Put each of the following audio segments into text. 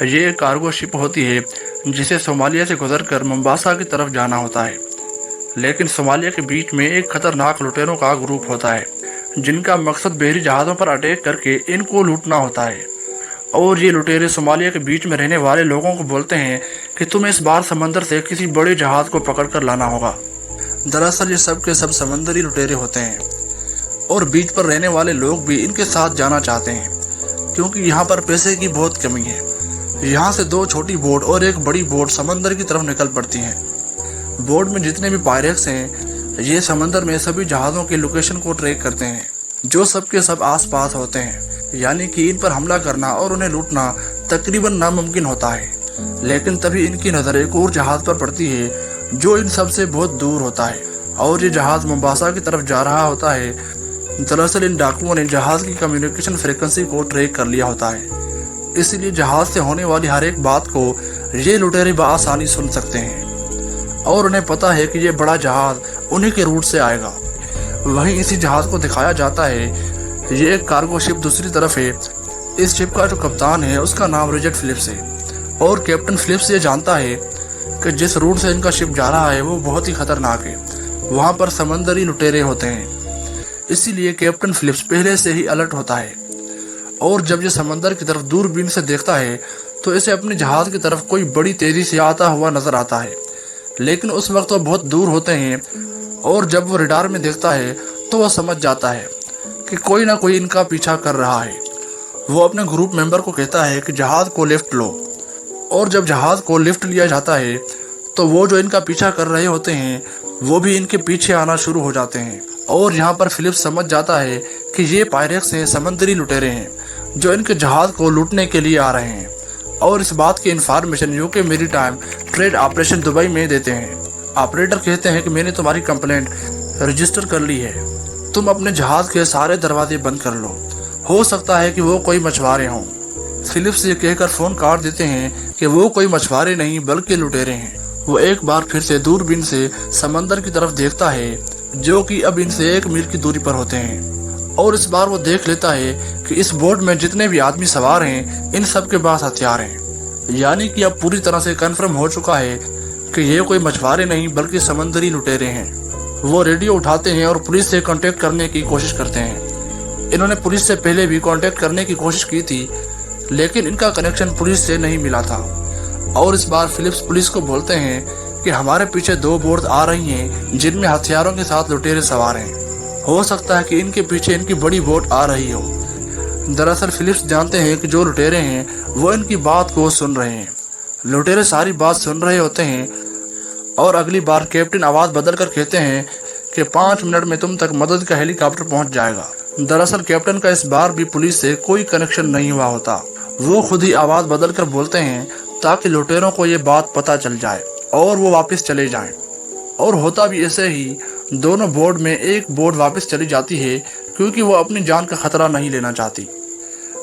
یہ ایک کارگو شپ ہوتی ہے جسے صومالیہ سے گزر کر ممباسا کی طرف جانا ہوتا ہے، لیکن صومالیہ کے بیچ میں ایک خطرناک لٹیروں کا گروپ ہوتا ہے جن کا مقصد بحری جہازوں پر اٹیک کر کے ان کو لوٹنا ہوتا ہے۔ اور یہ لٹیرے صومالیہ کے بیچ میں رہنے والے لوگوں کو بولتے ہیں کہ تمہیں اس بار سمندر سے کسی بڑے جہاز کو پکڑ کر لانا ہوگا۔ دراصل یہ سب کے سب سمندری لٹیرے ہوتے ہیں، اور بیچ پر رہنے والے لوگ بھی ان کے ساتھ جانا چاہتے ہیں کیونکہ یہاں پر پیسے کی بہت کمی ہے۔ یہاں سے 2 چھوٹی بوٹ اور ایک بڑی بوٹ سمندر کی طرف نکل پڑتی ہیں۔ بوٹ میں جتنے بھی پائریٹس ہیں یہ سمندر میں سبھی جہازوں کے لوکیشن کو ٹریک کرتے ہیں جو سب کے سب آس پاس ہوتے ہیں، یعنی کہ ان پر حملہ کرنا اور انہیں لوٹنا تقریباً ناممکن ہوتا ہے۔ لیکن تبھی ان کی نظر ایک اور جہاز پر پڑتی ہے جو ان سب سے بہت دور ہوتا ہے، اور یہ جہاز ممباسا کی طرف جا رہا ہوتا ہے۔ دراصل ان ڈاکوؤں نے جہاز کی کمیونیکیشن فریکوینسی کو ٹریک کر لیا ہوتا ہے، اس لیے جہاز سے ہونے والی ہر ایک بات کو یہ لٹیرے بآسانی سن سکتے ہیں، اور انہیں پتہ ہے کہ یہ بڑا جہاز انہی کے روٹ سے آئے گا۔ وہیں اسی جہاز کو دکھایا جاتا ہے، یہ ایک کارگو شپ دوسری طرف ہے۔ اس شپ کا جو کپتان ہے اس کا نام ریچرڈ فلپس ہے، اور کیپٹن فلپس یہ جانتا ہے کہ جس روٹ سے ان کا شپ جا رہا ہے وہ بہت ہی خطرناک ہے، وہاں پر سمندری لٹیرے ہوتے ہیں۔ اسی لیے کیپٹن فلپس پہلے سے ہی الرٹ ہوتا ہے، اور جب یہ سمندر کی طرف دوربین سے دیکھتا ہے تو اسے اپنے جہاز کی طرف کوئی بڑی تیزی سے آتا ہوا نظر آتا ہے، لیکن اس وقت وہ بہت دور ہوتے ہیں، اور جب وہ ریڈار میں دیکھتا ہے تو وہ سمجھ جاتا ہے کہ کوئی نہ کوئی ان کا پیچھا کر رہا ہے۔ وہ اپنے گروپ ممبر کو کہتا ہے کہ جہاز کو لیفٹ لو، اور جب جہاز کو لیفٹ لیا جاتا ہے تو وہ جو ان کا پیچھا کر رہے ہوتے ہیں وہ بھی ان کے پیچھے آنا شروع ہو جاتے ہیں، اور یہاں پر فلپس سمجھ جاتا ہے کہ یہ پائریٹس ہیں، سمندری لٹیرے ہیں جو ان کے جہاز کو لوٹنے کے لیے آ رہے ہیں، اور اس بات کی انفارمیشن یوکے میری ٹائم ٹریڈ آپریشن دبئی میں دیتے ہیں۔ آپریٹر کہتے ہیں کہ میں نے تمہاری کمپلینٹ رجسٹر کر لی ہے، تم اپنے جہاز کے سارے دروازے بند کر لو، ہو سکتا ہے کہ وہ کوئی مچھوارے ہوں۔ فلپس یہ کہہ کر فون کاٹ دیتے ہیں کہ وہ کوئی مچھوارے نہیں بلکہ لٹیرے ہیں۔ وہ ایک بار پھر سے دوربین سے سمندر کی طرف دیکھتا ہے جو کہ اب ان سے 1 میل کی دوری پر ہوتے ہیں، اور اس بار وہ دیکھ لیتا ہے کہ اس بوٹ میں جتنے بھی آدمی سوار ہیں ان سب کے پاس ہتھیار ہیں، یعنی کہ اب پوری طرح سے کنفرم ہو چکا ہے کہ یہ کوئی مچھوارے نہیں بلکہ سمندری لٹیرے ہیں۔ وہ ریڈیو اٹھاتے ہیں اور پولیس سے کانٹیکٹ کرنے کی کوشش کرتے ہیں۔ انہوں نے پولیس سے پہلے بھی کانٹیکٹ کرنے کی کوشش کی تھی لیکن ان کا کنیکشن پولیس سے نہیں ملا تھا، اور اس بار فلپس پولیس کو بولتے ہیں کہ ہمارے پیچھے 2 بوٹ آ رہی ہیں جن میں ہتھیاروں کے ساتھ لٹیرے سوار ہیں، ہو سکتا ہے کہ ان کے پیچھے ان کی بڑی بوٹ آ رہی ہو۔ دراصل فلپس جانتے ہیں کہ جو لٹیرے ہیں وہ ان کی بات کو سن رہے ہیں۔ لٹیرے ساری بات سن رہے ہوتے ہیں، اور اگلی بار کیپٹن آواز بدل کر کہتے ہیں کہ 5 منٹ میں تم تک مدد کا ہیلی کاپٹر پہنچ جائے گا۔ دراصل کیپٹن کا اس بار بھی پولیس سے کوئی کنیکشن نہیں ہوا ہوتا، وہ خود ہی آواز بدل کر بولتے ہیں تاکہ لٹیروں کو یہ بات پتہ چل جائے اور وہ واپس چلے جائیں، اور ہوتا بھی ایسے ہی۔ دونوں بوٹ میں ایک بوٹ واپس چلی جاتی ہے کیونکہ وہ اپنی جان کا خطرہ نہیں لینا چاہتی۔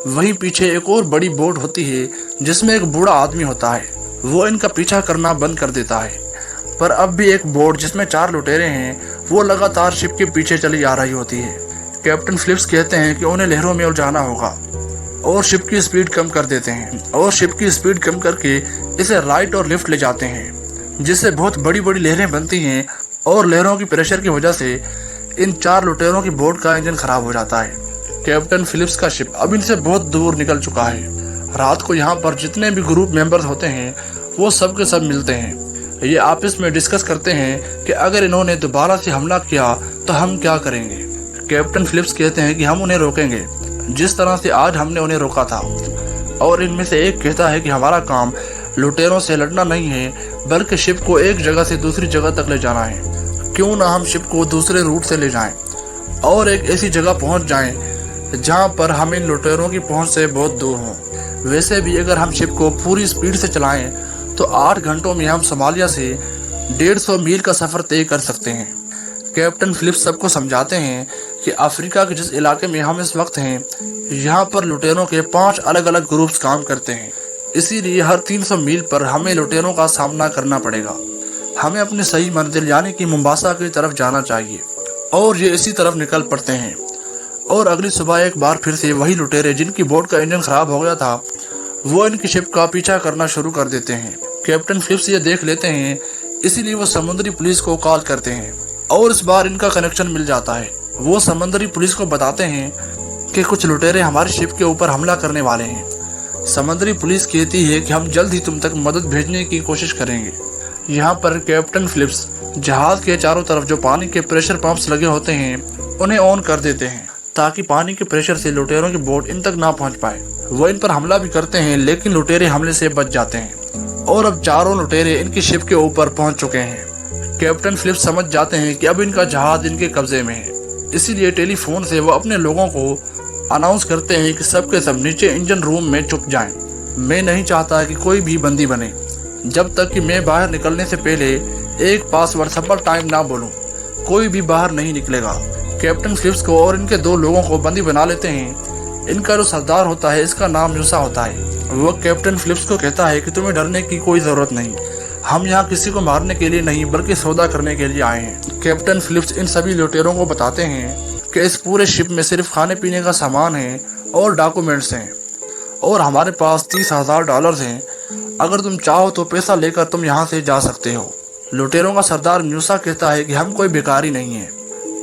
وہیں پیچھے ایک اور بڑی بوٹ ہوتی ہے جس میں ایک بوڑھا آدمی ہوتا ہے، وہ ان کا پیچھا کرنا بند کر دیتا ہے، پر اب بھی ایک بوٹ جس میں 4 لٹیرے ہیں وہ لگاتار شپ کے پیچھے چلی آ رہی ہوتی ہے۔ کیپٹن فلپس کہتے ہیں کہ انہیں لہروں میں الجھانا ہوگا، اور شپ کی سپیڈ کم کر دیتے ہیں، اور شپ کی سپیڈ کم کر کے اسے رائٹ اور لیفٹ لے جاتے ہیں، جس سے بہت بڑی بڑی لہریں بنتی ہیں، اور لہروں کی پریشر کی وجہ سے ان 4 لٹیروں کی بوٹ کا انجن خراب ہو جاتا ہے۔ کیپٹن فلپس کا شپ اب ان سے بہت دور نکل چکا ہے۔ رات کو یہاں پر جتنے بھی گروپ ممبرز ہوتے ہیں وہ سب کے سب ملتے ہیں۔ یہ آپس میں ڈسکس کرتے ہیں کہ اگر انہوں نے دوبارہ سے حملہ کیا تو ہم کیا کریں گے۔ کیپٹن فلپس کہتے ہیں کہ ہم انہیں روکیں گے جس طرح سے آج ہم نے انہیں روکا تھا، اور ان میں سے ایک کہتا ہے کہ ہمارا کام لٹیروں سے لڑنا نہیں ہے بلکہ شپ کو ایک جگہ سے دوسری جگہ تک لے جانا ہے، کیوں نہ ہم شپ کو دوسرے روٹ سے لے جائیں اور ایک ایسی جگہ پہنچ جائیں جہاں پر ہم ان لٹیروں کی پہنچ سے بہت دور ہوں۔ ویسے بھی اگر ہم شپ کو پوری سپیڈ سے چلائیں تو 8 گھنٹوں میں ہم صومالیہ سے 150 میل کا سفر طے کر سکتے ہیں۔ کیپٹن فلپس سب کو سمجھاتے ہیں کہ افریقہ کے جس علاقے میں ہم اس وقت ہیں یہاں پر لٹیروں کے 5 الگ الگ گروپس کام کرتے ہیں، اسی لیے ہر 300 میل پر ہمیں لٹیروں کا سامنا کرنا پڑے گا۔ ہمیں اپنی صحیح منزل یعنی کہ ممباسا کی طرف جانا چاہیے، اور یہ اسی طرف نکل پڑتے ہیں۔ اور اگلی صبح ایک بار پھر سے وہی لٹیرے جن کی بوٹ کا انجن خراب ہو گیا تھا वो इनकी शिप का पीछा करना शुरू कर देते हैं। कैप्टन फिलिप्स ये देख लेते हैं, इसीलिए वो समुद्री पुलिस को कॉल करते हैं और इस बार इनका कनेक्शन मिल जाता है। वो समुद्री पुलिस को बताते हैं कि कुछ लुटेरे हमारी शिप के ऊपर हमला करने वाले हैं। समुद्री पुलिस कहती है कि हम जल्द ही तुम तक मदद भेजने की कोशिश करेंगे। यहाँ पर कैप्टन फिलिप्स जहाज के चारों तरफ जो पानी के प्रेशर पंप्स लगे होते हैं उन्हें ऑन कर देते हैं ताकि पानी के प्रेशर से लुटेरों की बोट इन तक ना पहुँच पाए। वो इन पर हमला भी करते हैं, लेकिन लुटेरे हमले से बच जाते हैं और अब चारों लुटेरे इनकी शिप के ऊपर पहुंच चुके हैं। कैप्टन फिलिप्स समझ जाते हैं कि अब इनका जहाज इनके कब्जे में है, इसीलिए टेलीफोन से वो अपने लोगों को अनाउंस करते हैं कि सब के सब नीचे इंजन रूम में छुप जाएं। मैं नहीं चाहता कि कोई भी बंदी बने जब तक कि मैं बाहर निकलने से पहले एक पासवर्ड सफल टाइम ना बोलूं। कोई भी बाहर नहीं निकलेगा। कैप्टन फिलिप्स को और इनके 2 लोगों को बंदी बना लेते हैं। इनका जो सरदार होता है इसका नाम म्यूसा होता है। वो कैप्टन फिलिप्स को कहता है कि तुम्हें डरने की कोई जरूरत नहीं, हम यहाँ किसी को मारने के लिए नहीं बल्कि सौदा करने के लिए आए हैं। कैप्टन फिलिप्स इन सभी लुटेरों को बताते हैं कि इस पूरे शिप में सिर्फ खाने पीने का सामान है और डॉक्यूमेंट्स हैं और हमारे पास $30,000 हैं। अगर तुम चाहो तो पैसा लेकर तुम यहाँ से जा सकते हो। लुटेरों का सरदार म्यूसा कहता है कि हम कोई भिखारी नहीं है,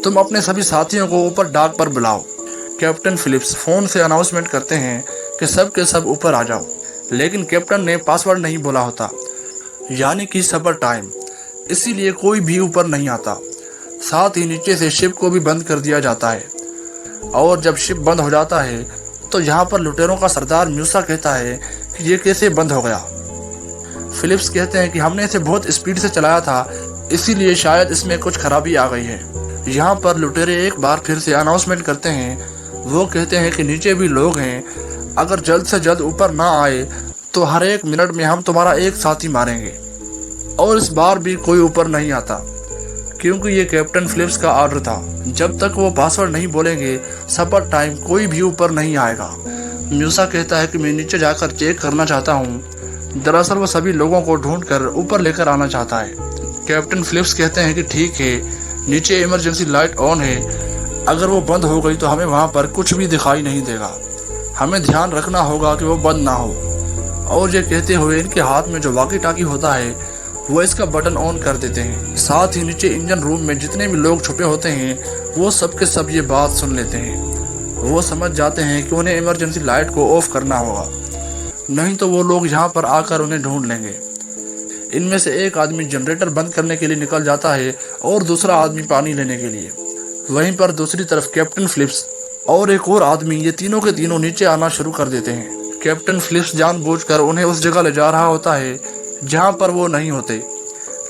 तुम अपने सभी साथियों को ऊपर डाक पर बुलाओ। कैप्टन फिलिप्स फोन से अनाउंसमेंट करते हैं कि सब के सब ऊपर आ जाओ, लेकिन कैप्टन ने पासवर्ड नहीं बोला होता, यानी कि सबर टाइम, इसीलिए कोई भी ऊपर नहीं आता। साथ ही नीचे से शिप को भी बंद कर दिया जाता है और जब शिप बंद हो जाता है तो यहाँ पर लुटेरों का सरदार म्यूसा कहता है कि ये कैसे बंद हो गया। फिलिप्स कहते हैं कि हमने इसे बहुत स्पीड से चलाया था, इसीलिए शायद इसमें कुछ खराबी आ गई है। यहाँ पर लुटेरे एक बार फिर से अनाउंसमेंट करते हैं। वो कहते हैं कि नीचे भी लोग हैं, अगर जल्द से जल्द ऊपर ना आए तो हर 1 मिनट में हम तुम्हारा एक साथी मारेंगे। और इस बार भी कोई ऊपर नहीं आता क्योंकि ये कैप्टन फिलिप्स का ऑर्डर था। जब तक वो पासवर्ड नहीं बोलेंगे सफर टाइम कोई भी ऊपर नहीं आएगा। म्यूसा कहता है कि मैं नीचे जाकर चेक करना चाहता हूँ। दरअसल वो सभी लोगों को ढूंढ कर ऊपर लेकर आना चाहता है। कैप्टन फिलिप्स कहते हैं कि ठीक है, नीचे इमरजेंसी लाइट ऑन है, अगर वो बंद हो गई तो हमें वहाँ पर कुछ भी दिखाई नहीं देगा, हमें ध्यान रखना होगा कि वो बंद ना हो। और ये कहते हुए इनके हाथ में जो वॉकी टॉकी होता है वो इसका बटन ऑन कर देते हैं। साथ ही नीचे इंजन रूम में जितने भी लोग छुपे होते हैं वो सब के सब ये बात सुन लेते हैं। वो समझ जाते हैं कि उन्हें इमरजेंसी लाइट को ऑफ करना होगा, नहीं तो वो लोग यहाँ पर आकर उन्हें ढूंढ लेंगे। इनमें से एक आदमी जनरेटर बंद करने के लिए निकल जाता है और दूसरा आदमी पानी लेने के लिए। वहीं पर दूसरी तरफ कैप्टन फिलिप्स और एक और आदमी, ये तीनों के तीनों नीचे आना शुरू कर देते हैं। कैप्टन फिलिप्स जानबूझकर उन्हें उस जगह ले जा रहा होता है जहां पर वो नहीं होते,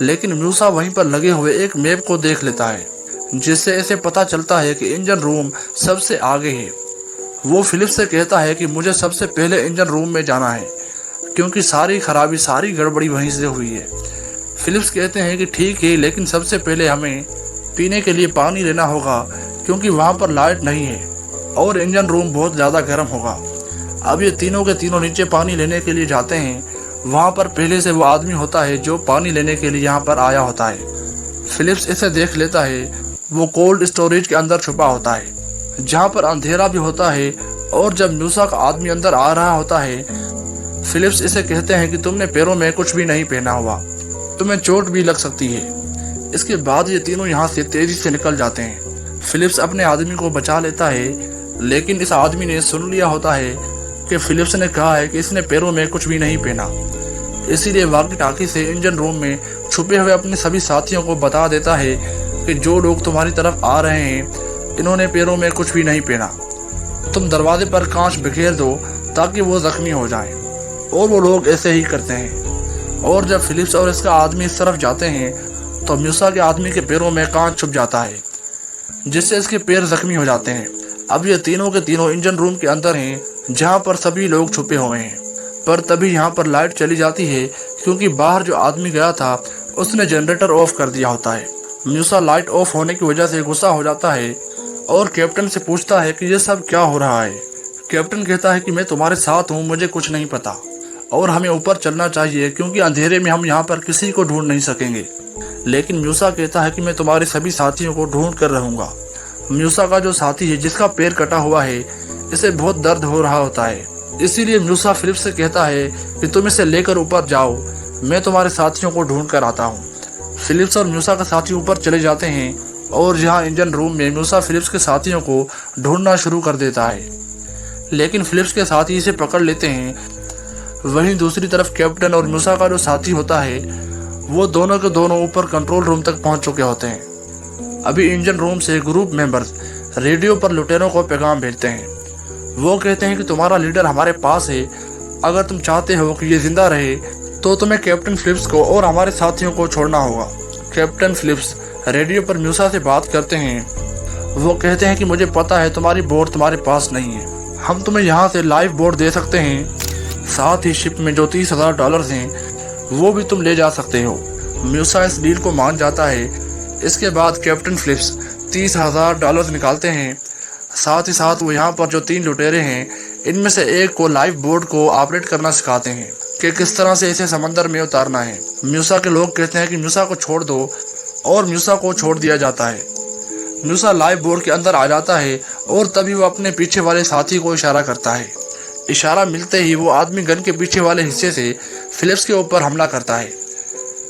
लेकिन म्यूसा वहीं पर लगे हुए एक मैप को देख लेता है जिससे इसे पता चलता है कि इंजन रूम सबसे आगे है। वो फिलिप्स से कहता है कि मुझे सबसे पहले इंजन रूम में जाना है क्योंकि सारी खराबी, सारी गड़बड़ी वहीं से हुई है। फिलिप्स कहते हैं कि ठीक है, लेकिन सबसे पहले हमें पीने के लिए पानी लेना होगा क्योंकि वहाँ पर लाइट नहीं है और इंजन रूम बहुत ज़्यादा गर्म होगा। अब ये तीनों के तीनों नीचे पानी लेने के लिए जाते हैं। वहाँ पर पहले से वो आदमी होता है जो पानी लेने के लिए यहाँ पर आया होता है। फिलिप्स इसे देख लेता है। वो कोल्ड स्टोरेज के अंदर छुपा होता है जहाँ पर अंधेरा भी होता है। और जब म्यूसा का आदमी अंदर आ रहा होता है, फिलिप्स इसे कहते हैं कि तुमने पैरों में कुछ भी नहीं पहना हुआ, तुम्हें चोट भी लग सकती है। इसके बाद ये तीनों यहाँ से तेजी से निकल जाते हैं। फिलिप्स अपने आदमी को बचा लेता है, लेकिन इस आदमी ने सुन लिया होता है कि फिलिप्स ने कहा है कि इसने पैरों में कुछ भी नहीं पहना, इसीलिए वॉकी टॉकी से इंजन रूम में छुपे हुए अपने सभी साथियों को बता देता है कि जो लोग तुम्हारी तरफ आ रहे हैं इन्होंने पैरों में कुछ भी नहीं पहना, तुम दरवाजे पर कांच बिखेर दो ताकि वो जख्मी हो जाएं। और वो लोग ऐसे ही करते हैं। और जब फिलिप्स और इसका आदमी इस तरफ जाते हैं तो म्यूसा के आदमी के पैरों में कांच छुप जाता है जिससे इसके पैर जख्मी हो जाते हैं। अब ये तीनों के तीनों इंजन रूम के अंदर हैं जहाँ पर सभी लोग छुपे हुए हैं। पर तभी यहाँ पर लाइट चली जाती है क्योंकि बाहर जो आदमी गया था उसने जनरेटर ऑफ कर दिया होता है। म्यूसा लाइट ऑफ होने की वजह से गुस्सा हो जाता है और कैप्टन से पूछता है कि ये सब क्या हो रहा है। कैप्टन कहता है कि मैं तुम्हारे साथ हूँ, मुझे कुछ नहीं पता और हमें ऊपर चलना चाहिए क्योंकि अंधेरे में हम यहाँ पर किसी को ढूंढ नहीं सकेंगे। लेकिन म्यूसा कहता है कि मैं तुम्हारे सभी साथियों को ढूंढ कर रहूँगा। म्यूसा का जो साथी है जिसका पैर कटा हुआ है, इसे बहुत दर्द हो रहा होता है, इसीलिए मूसा फिलिप्स से कहता है कि तुम इसे लेकर ऊपर जाओ, मैं तुम्हारे साथियों को ढूंढ कर आता हूँ। फिलिप्स और मूसा का साथी ऊपर चले जाते हैं और यहाँ इंजन रूम में मूसा फिलिप्स के साथियों को ढूंढना शुरू कर देता है, लेकिन फिलिप्स के साथी इसे पकड़ लेते हैं। वहीं दूसरी तरफ कैप्टन और मूसा का जो साथी होता है वो दोनों के दोनों ऊपर कंट्रोल रूम तक पहुंच चुके होते हैं। अभी इंजन रूम से ग्रुप मेंबर्स रेडियो पर लुटेरों को पैगाम भेजते हैं। वो कहते हैं कि तुम्हारा लीडर हमारे पास है, अगर तुम चाहते हो कि ये जिंदा रहे तो तुम्हें कैप्टन फिलिप्स को और हमारे साथियों को छोड़ना होगा। कैप्टन फिलिप्स रेडियो पर मूसा से बात करते हैं। वो कहते हैं कि मुझे पता है तुम्हारी बोट तुम्हारे पास नहीं है, हम तुम्हें यहाँ से लाइव बोट दे सकते हैं, साथ ही शिप में जो $30,000 हैं वो भी तुम ले जा सकते हो। मूसा इस डील को मान जाता है। इसके बाद कैप्टन फिलिप्स $30,000 निकालते हैं। साथ ही साथ वो यहाँ पर जो 3 लुटेरे हैं इनमें से एक को लाइव बोट को ऑपरेट करना सिखाते हैं कि किस तरह से इसे समंदर में उतारना है। मूसा के लोग कहते हैं कि मूसा को छोड़ दो और मूसा को छोड़ दिया जाता है। मूसा लाइव बोट के अंदर आ जाता है और तभी वो अपने पीछे वाले साथी को इशारा करता है। इशारा मिलते ही वो आदमी गन के पीछे वाले हिस्से से फिलिप्स के ऊपर हमला करता है।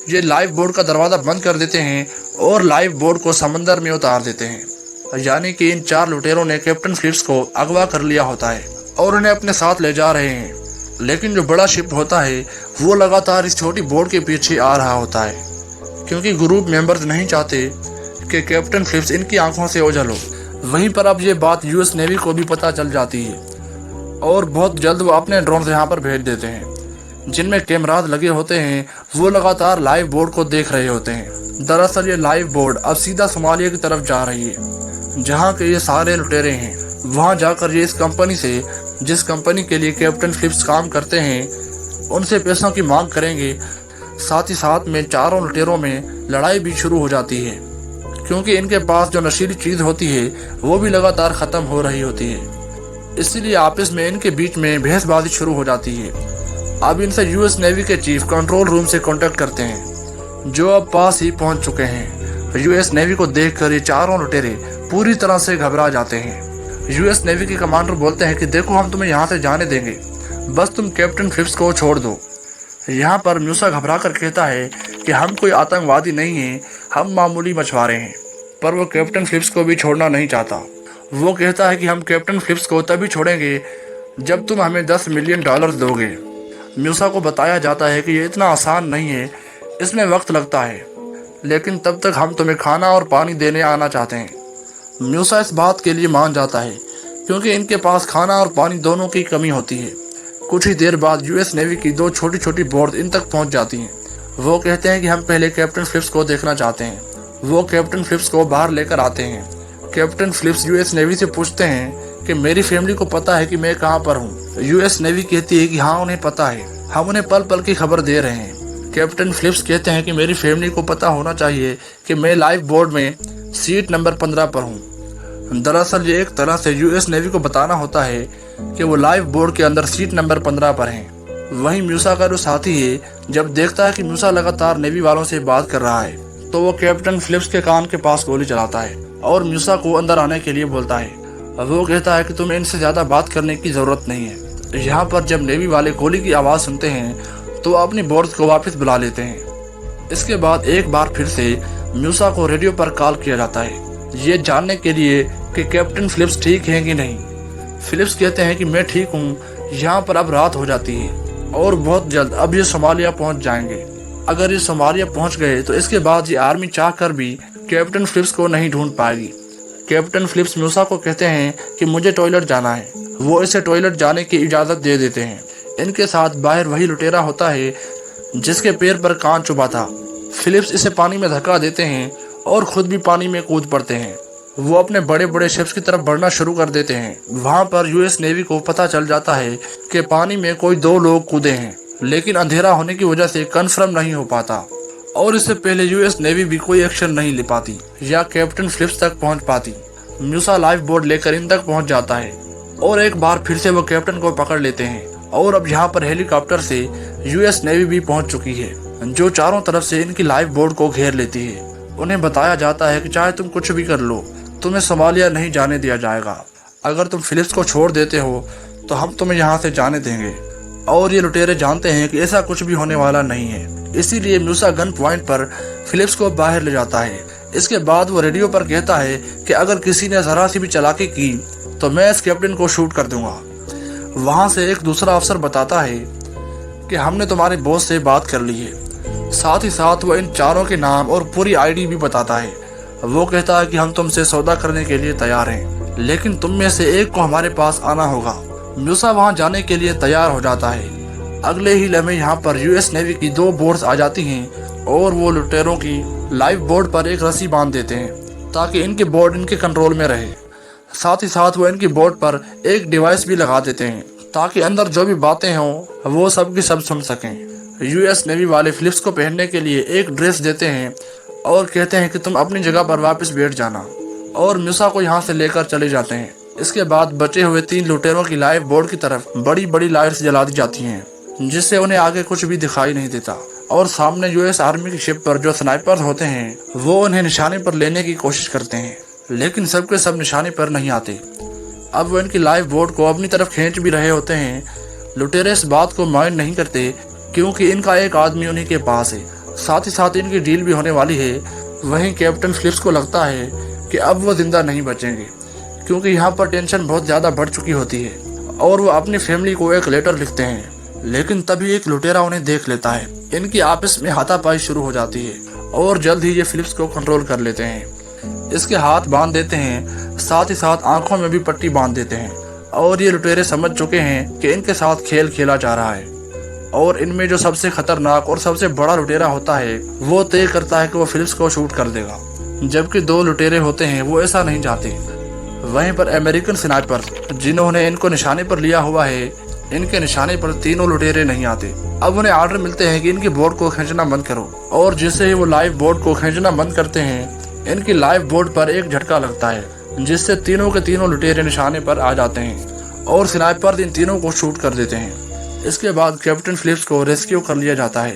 ये लाइव बोट का दरवाज़ा बंद कर देते हैं और लाइव बोट को समंदर में उतार देते हैं। यानी कि इन 4 लुटेरों ने कैप्टन फिलिप्स को अगवा कर लिया होता है और उन्हें अपने साथ ले जा रहे हैं। लेकिन जो बड़ा शिप होता है वो लगातार इस छोटी बोट के पीछे आ रहा होता है, क्योंकि ग्रुप मेंबर्स नहीं चाहते कि कैप्टन फिलिप्स इनकी आंखों से ओझल हो। वहीं पर अब ये बात यूएस नेवी को भी पता चल जाती है और बहुत जल्द वो अपने ड्रोन यहाँ पर भेज देते हैं जिनमें कैमराज लगे होते हैं। वो लगातार लाइव बोर्ड को देख रहे होते हैं। दरअसल ये लाइव बोर्ड अब सीधा सोमालिया की तरफ जा रही है जहाँ के ये सारे लुटेरे हैं। वहाँ जाकर ये इस कंपनी से, जिस कंपनी के लिए कैप्टन फिलिप्स काम करते हैं, उनसे पैसों की मांग करेंगे। साथ ही साथ में चारों लुटेरों में लड़ाई भी शुरू हो जाती है, क्योंकि इनके पास जो नशीली चीज़ होती है वो भी लगातार ख़त्म हो रही होती है। इसीलिए आपस में इनके बीच में बहसबाजी शुरू हो जाती है। अब इनसे यूएस नेवी के चीफ कंट्रोल रूम से कांटेक्ट करते हैं, जो अब पास ही पहुंच चुके हैं। यूएस नेवी को देखकर ये चारों लुटेरे पूरी तरह से घबरा जाते हैं। यूएस नेवी के कमांडर बोलते हैं कि देखो, हम तुम्हें यहाँ से जाने देंगे, बस तुम कैप्टन फिलिप्स को छोड़ दो। यहाँ पर मूसा घबरा कर कहता है कि हम कोई आतंकवादी नहीं हैं, हम मामूली मछुआरे हैं। पर वो कैप्टन फिलिप्स को भी छोड़ना नहीं चाहता। वो कहता है कि हम कैप्टन फिलिप्स को तभी छोड़ेंगे जब तुम हमें $10 मिलियन दोगे। मूसा को बताया जाता है कि ये इतना आसान नहीं है, इसमें वक्त लगता है, लेकिन तब तक हम तुम्हें खाना और पानी देने आना चाहते हैं। मूसा इस बात के लिए मान जाता है, क्योंकि इनके पास खाना और पानी दोनों की कमी होती है। कुछ ही देर बाद यूएस नेवी की 2 छोटी छोटी बोट इन तक पहुंच जाती हैं। वो कहते हैं कि हम पहले कैप्टन फिलिप्स को देखना चाहते हैं। वो कैप्टन फिलिप्स को बाहर लेकर आते हैं। कैप्टन फिलिप्स यूएस नेवी से पूछते हैं कि मेरी फैमिली को पता है कि मैं कहाँ पर हूँ। यूएस नेवी कहती है कि हाँ, उन्हें पता है, हम उन्हें पल पल की खबर दे रहे हैं। कैप्टन फिलिप्स कहते हैं कि मेरी फैमिली को पता होना चाहिए कि मैं लाइव बोर्ड में सीट नंबर 15 पर हूँ। दरअसल ये एक तरह से यूएस नेवी को बताना होता है कि वो लाइव बोर्ड के अंदर सीट नंबर 15 पर हैं। वहीं मूसा का जो साथी है, जब देखता है कि मूसा लगातार नेवी वालों से बात कर रहा है, तो वो कैप्टन फिलिप्स के कान के पास गोली चलाता है और मूसा को अंदर आने के लिए बोलता है। वो कहता है कि तुम्हें इनसे ज़्यादा बात करने की ज़रूरत नहीं है। यहाँ पर जब नेवी वाले गोली की आवाज़ सुनते हैं तो अपनी बोर्ड को वापस बुला लेते हैं। इसके बाद एक बार फिर से मूसा को रेडियो पर कॉल किया जाता है, ये जानने के लिए कि कैप्टन फिलिप्स ठीक हैं कि नहीं। फिलिप्स कहते हैं कि मैं ठीक हूँ। यहाँ पर अब रात हो जाती है और बहुत जल्द अब ये सोमालिया पहुँच जाएंगे। अगर ये सोमालिया पहुँच गए तो इसके बाद ये आर्मी चाह कर भी कैप्टन फिलिप्स को नहीं ढूंढ पाएगी। कैप्टन फिलिप्स मूसा को कहते हैं कि मुझे टॉयलेट जाना है। वो इसे टॉयलेट जाने की इजाज़त दे देते हैं। इनके साथ बाहर वही लुटेरा होता है जिसके पैर पर कान चुभा था। फिलिप्स इसे पानी में धक्का देते हैं और खुद भी पानी में कूद पड़ते हैं। वो अपने बड़े बड़े शिप्स की तरफ बढ़ना शुरू कर देते हैं। वहाँ पर यूएस नेवी को पता चल जाता है कि पानी में कोई 2 लोग कूदे हैं, लेकिन अंधेरा होने की वजह से कंफर्म नहीं हो पाता और इससे पहले यूएस नेवी भी कोई एक्शन नहीं ले पाती या कैप्टन फिलिप्स तक पहुंच पाती। मूसा लाइफ बोर्ड लेकर इन तक पहुंच जाता है और एक बार फिर से वो कैप्टन को पकड़ लेते हैं। और अब यहाँ पर हेलीकॉप्टर से यूएस नेवी भी पहुंच चुकी है, जो चारों तरफ से इनकी लाइफ बोर्ड को घेर लेती है। उन्हें बताया जाता है कि चाहे तुम कुछ भी कर लो, तुम्हें सोमालिया नहीं जाने दिया जाएगा। अगर तुम फिलिप्स को छोड़ देते हो तो हम तुम्हें यहाँ से जाने देंगे। और ये लुटेरे जानते हैं कि ऐसा कुछ भी होने वाला नहीं है, इसीलिए मूसा गन पॉइंट पर फिलिप्स को बाहर ले जाता है। इसके बाद वो रेडियो पर कहता है कि अगर किसी ने जरा सी भी चालाकी की तो मैं इस कैप्टन को शूट कर दूंगा। वहाँ से एक दूसरा अफसर बताता है कि हमने तुम्हारे बॉस से बात कर ली है। साथ ही साथ वो इन चारों के नाम और पूरी आईडी भी बताता है। वो कहता है कि हम तुमसे सौदा करने के लिए तैयार हैं, लेकिन तुम में से एक को हमारे पास आना होगा। मूसा वहाँ जाने के लिए तैयार हो जाता है। अगले ही लम्हे यहाँ पर यूएस नेवी की 2 बोट्स आ जाती हैं और वो लुटेरों की लाइफ बोट पर एक रस्सी बांध देते हैं ताकि इनके बोट इनके कंट्रोल में रहे। साथ ही साथ वो इनकी बोट पर एक डिवाइस भी लगा देते हैं ताकि अंदर जो भी बातें हों वो सब की सब सुन सकें। यूएस नेवी वाले फिलिप्स को पहनने के लिए एक ड्रेस देते हैं और कहते हैं कि तुम अपनी जगह पर वापस बैठ जाना, और मूसा को यहाँ से लेकर चले जाते हैं। इसके बाद बचे हुए 3 लुटेरों की लाइफ बोट की तरफ बड़ी बड़ी लाइट्स जला दी जाती हैं जिससे उन्हें आगे कुछ भी दिखाई नहीं देता, और सामने यूएस आर्मी की शिप पर जो स्नाइपर्स होते हैं वो उन्हें निशाने पर लेने की कोशिश करते हैं, लेकिन सबके सब निशाने पर नहीं आते। अब वो इनकी लाइफ बोट को अपनी तरफ खींच भी रहे होते हैं। लुटेरे इस बात को माइंड नहीं करते क्योंकि इनका एक आदमी उन्हीं के पास है। साथ ही साथ इनकी डील भी होने वाली है। वहीं कैप्टन फिलिप्स को लगता है कि अब वो जिंदा नहीं बचेंगे क्योंकि यहाँ पर टेंशन बहुत ज़्यादा बढ़ चुकी होती है, और वो अपनी फैमिली को एक लेटर लिखते हैं। लेकिन तभी एक लुटेरा उन्हें देख लेता है। इनकी आपस में हाथापाई शुरू हो जाती है और जल्द ही ये फिलिप्स को कंट्रोल कर लेते हैं। इसके हाथ बांध देते हैं, साथ ही साथ आंखों में भी पट्टी बांध देते हैं, और ये लुटेरे समझ चुके हैं कि इनके साथ खेल खेला जा रहा है। और इनमें जो सबसे खतरनाक और सबसे बड़ा लुटेरा होता है वो तय करता है कि वो फिलिप्स को शूट कर देगा, जबकि 2 लुटेरे होते हैं वो ऐसा नहीं चाहते। वहीं पर अमेरिकन स्नाइपर जिन्होंने इनको निशाने पर लिया हुआ है, इनके निशाने पर तीनों लुटेरे नहीं आते। अब उन्हें ऑर्डर मिलते हैं कि इनकी बोट को खींचना बंद करो, और जैसे ही वो लाइव बोट को खींचना बंद करते हैं इनकी लाइव बोट पर एक झटका लगता है जिससे तीनों के तीनों लुटेरे निशाने पर आ जाते हैं और स्नाइपर इन तीनों को शूट कर देते हैं। इसके बाद कैप्टन फिलिप्स को रेस्क्यू कर लिया जाता है।